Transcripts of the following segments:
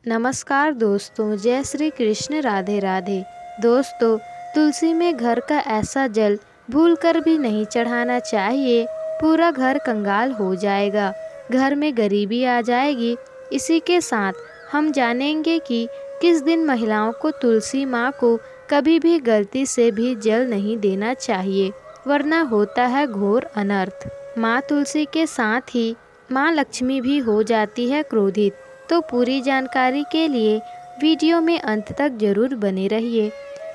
नमस्कार दोस्तों, जय श्री कृष्ण, राधे राधे। दोस्तों, तुलसी में घर का ऐसा जल भूलकर भी नहीं चढ़ाना चाहिए, पूरा घर कंगाल हो जाएगा, घर में गरीबी आ जाएगी। इसी के साथ हम जानेंगे कि किस दिन महिलाओं को तुलसी माँ को कभी भी गलती से भी जल नहीं देना चाहिए, वरना होता है घोर अनर्थ। माँ तुलसी के साथ ही माँ लक्ष्मी भी हो जाती है क्रोधित। तो पूरी जानकारी के लिए वीडियो में अंत तक जरूर बने रहिए।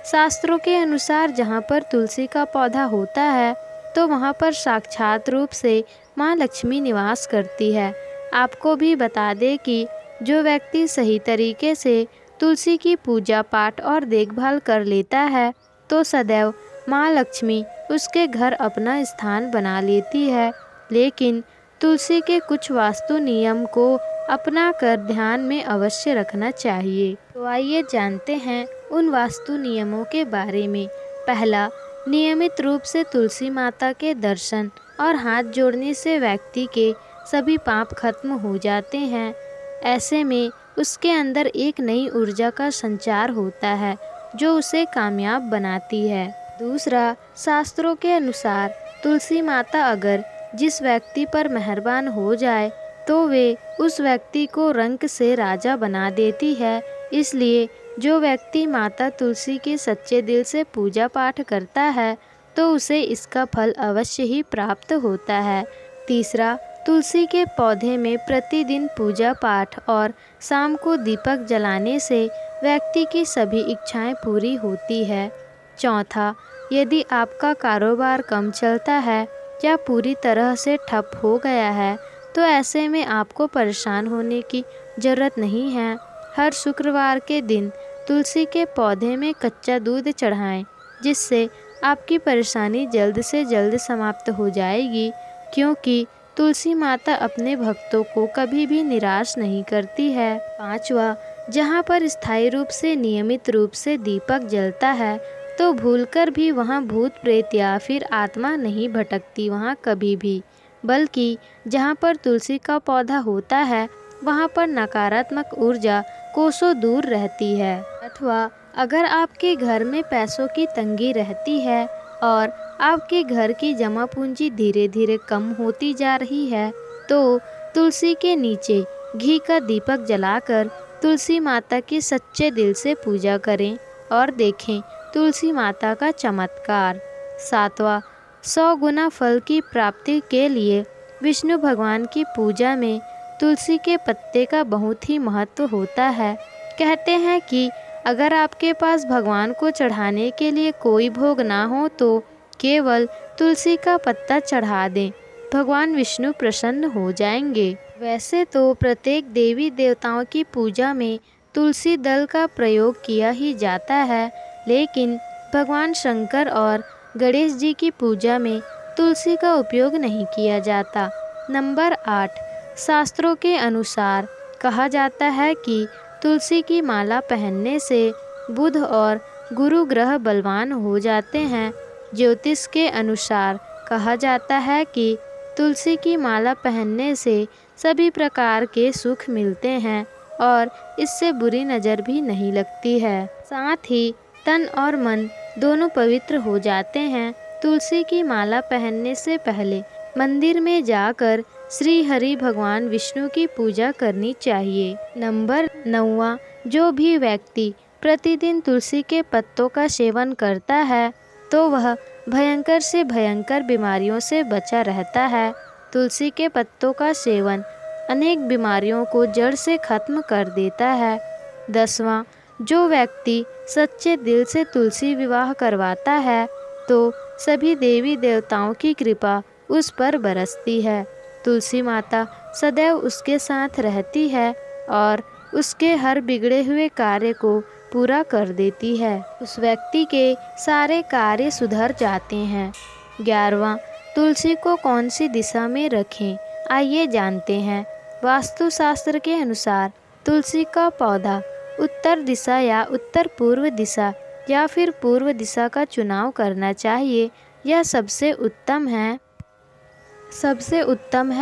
शास्त्रों के अनुसार जहाँ पर तुलसी का पौधा होता है तो वहाँ पर साक्षात रूप से माँ लक्ष्मी निवास करती है। आपको भी बता दें कि जो व्यक्ति सही तरीके से तुलसी की पूजा पाठ और देखभाल कर लेता है तो सदैव माँ लक्ष्मी उसके घर अपना स्थान बना लेती है। लेकिन तुलसी के कुछ वास्तु नियम को अपना कर ध्यान में अवश्य रखना चाहिए। तो आइए जानते हैं उन वास्तु नियमों के बारे में। पहला, नियमित रूप से तुलसी माता के दर्शन और हाथ जोड़ने से व्यक्ति के सभी पाप खत्म हो जाते हैं। ऐसे में उसके अंदर एक नई ऊर्जा का संचार होता है जो उसे कामयाब बनाती है। दूसरा, शास्त्रों के अनुसार तुलसी माता अगर जिस व्यक्ति पर मेहरबान हो जाए तो वे उस व्यक्ति को रंक से राजा बना देती है। इसलिए जो व्यक्ति माता तुलसी की सच्चे दिल से पूजा पाठ करता है तो उसे इसका फल अवश्य ही प्राप्त होता है। तीसरा, तुलसी के पौधे में प्रतिदिन पूजा पाठ और शाम को दीपक जलाने से व्यक्ति की सभी इच्छाएं पूरी होती है। चौथा, यदि आपका कारोबार कम चलता है या पूरी तरह से ठप हो गया है तो ऐसे में आपको परेशान होने की ज़रूरत नहीं है। हर शुक्रवार के दिन तुलसी के पौधे में कच्चा दूध चढ़ाएं, जिससे आपकी परेशानी जल्द से जल्द समाप्त हो जाएगी, क्योंकि तुलसी माता अपने भक्तों को कभी भी निराश नहीं करती है। पांचवा, जहाँ पर स्थायी रूप से नियमित रूप से दीपक जलता है तो भूलकर भी वहाँ भूत प्रेत या फिर आत्मा नहीं भटकती वहाँ कभी भी, बल्कि जहाँ पर तुलसी का पौधा होता है वहाँ पर नकारात्मक ऊर्जा कोसों दूर रहती है। अथवा अगर आपके घर में पैसों की तंगी रहती है और आपके घर की जमा पूंजी धीरे धीरे कम होती जा रही है तो तुलसी के नीचे घी का दीपक जलाकर तुलसी माता की सच्चे दिल से पूजा करें और देखें तुलसी माता का चमत्कार। सातवां, 100 गुना फल की प्राप्ति के लिए विष्णु भगवान की पूजा में तुलसी के पत्ते का बहुत ही महत्व होता है। कहते हैं कि अगर आपके पास भगवान को चढ़ाने के लिए कोई भोग ना हो तो केवल तुलसी का पत्ता चढ़ा दें, भगवान विष्णु प्रसन्न हो जाएंगे। वैसे तो प्रत्येक देवी देवताओं की पूजा में तुलसी दल का प्रयोग किया ही जाता है, लेकिन भगवान शंकर और गणेश जी की पूजा में तुलसी का उपयोग नहीं किया जाता। नंबर 8, शास्त्रों के अनुसार कहा जाता है कि तुलसी की माला पहनने से बुध और गुरु ग्रह बलवान हो जाते हैं। ज्योतिष के अनुसार कहा जाता है कि तुलसी की माला पहनने से सभी प्रकार के सुख मिलते हैं और इससे बुरी नज़र भी नहीं लगती है। साथ ही तन और मन दोनों पवित्र हो जाते हैं। तुलसी की माला पहनने से पहले मंदिर में जाकर श्री हरि भगवान विष्णु की पूजा करनी चाहिए। नंबर 9, जो भी व्यक्ति प्रतिदिन तुलसी के पत्तों का सेवन करता है तो वह भयंकर से भयंकर बीमारियों से बचा रहता है। तुलसी के पत्तों का सेवन अनेक बीमारियों को जड़ से खत्म कर देता है। 10वां, जो व्यक्ति सच्चे दिल से तुलसी विवाह करवाता है तो सभी देवी देवताओं की कृपा उस पर बरसती है। तुलसी माता सदैव उसके साथ रहती है और उसके हर बिगड़े हुए कार्य को पूरा कर देती है। उस व्यक्ति के सारे कार्य सुधर जाते हैं। 11वां, तुलसी को कौन सी दिशा में रखें, आइए जानते हैं। वास्तुशास्त्र के अनुसार तुलसी का पौधा उत्तर दिशा या उत्तर पूर्व दिशा या फिर पूर्व दिशा का चुनाव करना चाहिए। यह सबसे उत्तम है।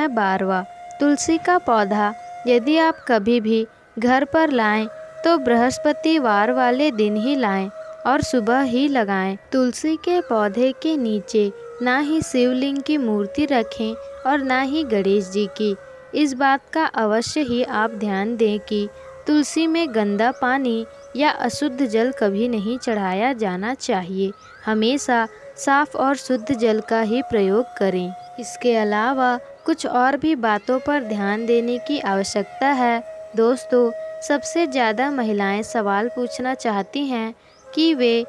12वां, तुलसी का पौधा यदि आप कभी भी घर पर लाएं तो बृहस्पतिवार वाले दिन ही लाएं और सुबह ही लगाएं। तुलसी के पौधे के नीचे ना ही शिवलिंग की मूर्ति रखें और ना ही गणेश जी की। इस बात का अवश्य ही आप ध्यान दें कि तुलसी में गंदा पानी या अशुद्ध जल कभी नहीं चढ़ाया जाना चाहिए। हमेशा साफ और शुद्ध जल का ही प्रयोग करें। इसके अलावा कुछ और भी बातों पर ध्यान देने की आवश्यकता है। दोस्तों, सबसे ज़्यादा महिलाएं सवाल पूछना चाहती हैं कि वे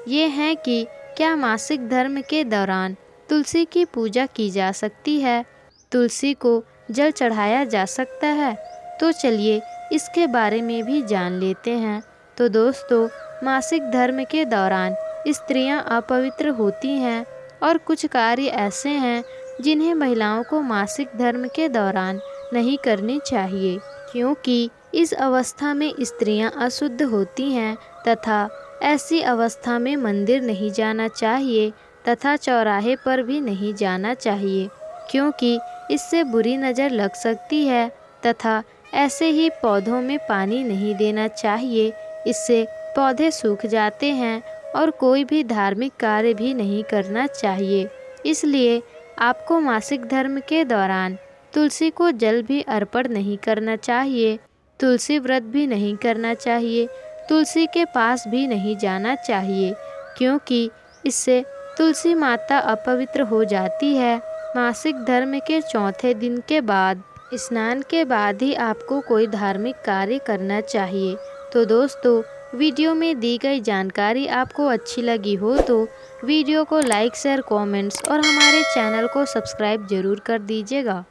ये हैं कि क्या मासिक धर्म के दौरान तुलसी की पूजा की जा सकती है, तुलसी को जल चढ़ाया जा सकता है। तो चलिए इसके बारे में भी जान लेते हैं। तो दोस्तों, मासिक धर्म के दौरान स्त्रियां अपवित्र होती हैं और कुछ कार्य ऐसे हैं जिन्हें महिलाओं को मासिक धर्म के दौरान नहीं करने चाहिए, क्योंकि इस अवस्था में स्त्रियां अशुद्ध होती हैं तथा ऐसी अवस्था में मंदिर नहीं जाना चाहिए तथा चौराहे पर भी नहीं जाना चाहिए, क्योंकि इससे बुरी नज़र लग सकती है। तथा ऐसे ही पौधों में पानी नहीं देना चाहिए, इससे पौधे सूख जाते हैं और कोई भी धार्मिक कार्य भी नहीं करना चाहिए। इसलिए आपको मासिक धर्म के दौरान तुलसी को जल भी अर्पण नहीं करना चाहिए, तुलसी व्रत भी नहीं करना चाहिए, तुलसी के पास भी नहीं जाना चाहिए, क्योंकि इससे तुलसी माता अपवित्र हो जाती है। मासिक धर्म के चौथे दिन के बाद स्नान के बाद ही आपको कोई धार्मिक कार्य करना चाहिए। तो दोस्तों, वीडियो में दी गई जानकारी आपको अच्छी लगी हो तो वीडियो को लाइक, शेयर, कमेंट्स और हमारे चैनल को सब्सक्राइब जरूर कर दीजिएगा।